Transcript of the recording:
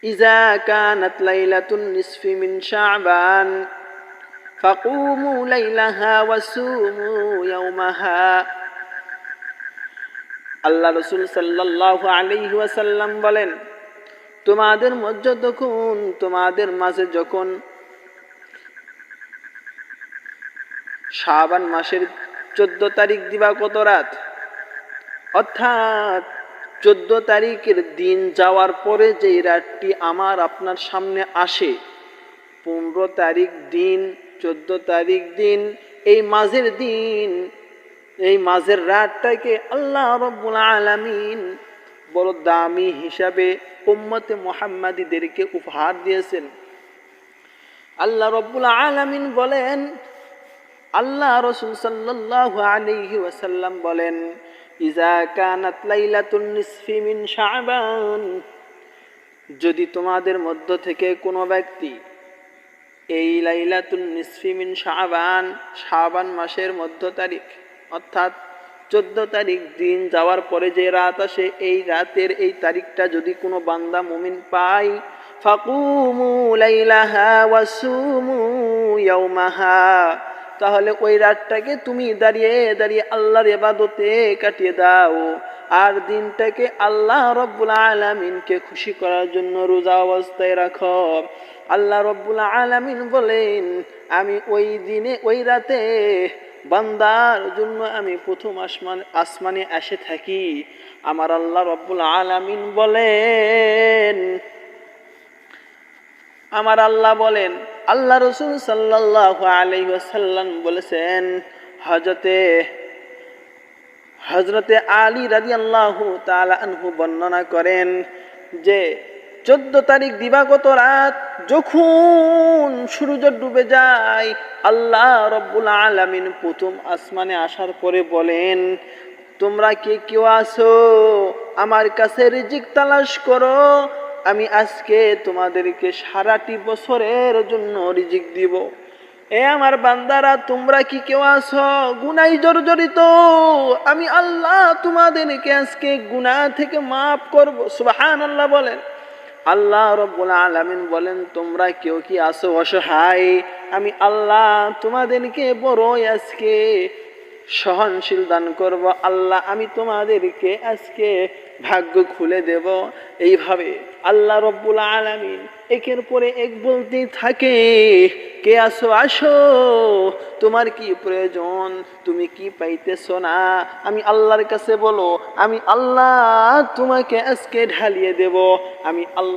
ইযা কানাত লাইলাতুন নিসফি মিন শাবান ফাকুমু লাইলাহা ওয়াসুমু ইয়াওমাহা। আল্লাহ রাসূল সাল্লাল্লাহু আলাইহি ওয়াসাল্লাম বলেন, তোমাদের মাঝে যখন শাবান মাসের 14 তারিখ দিবাগত রাত, অর্থাৎ 14 তারিখের দিন যাওয়ার পরে যে রাতটি আমার আপনার সামনে আসে, 15 তারিখ দিন, 14 তারিখ দিন, এই মাঝের রাতটাকে আল্লাহ রাব্বুল আলামিন বড় দামি হিসাবে উম্মতে মুহাম্মাদীদেরকে উপহার দিয়েছেন। আল্লাহ রাব্বুল আলামিন বলেন, আল্লাহ রাসূল সাল্লাল্লাহু আলাইহি ওয়াসাল্লাম বলেন, ইযা কানাত লাইলাতুন নিসফি মিন শাবান, যদি তোমাদের মধ্য থেকে কোনো ব্যক্তি এই লাইলাতুন নিসফি মিন শাবান মাসের মধ্য তারিখ, অর্থাৎ 14 তারিখ দিন যাওয়ার পরে যে রাত আসে, এই রাতের এই তারিখটা যদি কোনো বান্দা মুমিন পায়, ফাকুমু লাইলাহা ওয়াসুমু ইয়াওমাহা, তাহলে ওই রাতটাকে তুমি দাঁড়িয়ে দাঁড়িয়ে আল্লাহর ইবাদতে কাটিয়ে দাও, আর দিনটাকে আল্লাহ রাব্বুল আলামিনকে খুশি করার জন্য রোজা অবস্থায় রাখো। আল্লাহ রাব্বুল আলামিন বলেন, আমি ওই দিনে ওই রাতে বান্দার জন্য আমি প্রথম আসমানে এসে থাকি। আমার আল্লাহ রাব্বুল আলামিন বলেন, আমার আল্লাহ বলেন, আল্লাহ রাসূল সাল্লাল্লাহু আলাইহি ওয়াসাল্লাম বলেছেন, হযরতে আলী রাদিয়াল্লাহু তাআলা আনহু বর্ণনা করেন যে 14 তারিখ দিবাগত রাত যখন সূর্য ডুবে যায়, আল্লাহ রাব্বুল আলামিন প্রথম আসমানে আসার পরে বলেন, তোমরা কে কেউ আছো আমার কাছে রিজিক তালাশ করো, আমি আজকে তোমাদেরকে সারাটি বছরের জন্য রিজিক দিব। এ আমার বান্দারা, তোমরা কি কেউ আছো গুনাহ জর্জরিত? আমি আল্লাহ তোমাদেরকে আজকে গুনাহ থেকে মাফ করব। সুবহানাল্লাহ বলেন। আল্লাহ রাব্বুল আলামিন বলেন, তোমরা কেউ কি আছো অসহায়? আমি আল্লাহ তোমাদেরকে বড়ই আজকে সহনশীল দান করব। আল্লাহ আমি তোমাদেরকে আজকে ভাগ্য খুলে দেব। এইভাবে আল্লাহ রাব্বুল আলামিন একের পরে এক বলতেই থাকে, কে আসো আসো, তোমার কি প্রয়োজন, তুমি কি পাইতেছো না, আমি আল্লাহর কাছে বলো, আমি আল্লাহ তোমাকে আজকে ঢালিয়ে দেব। আমি আল্লাহ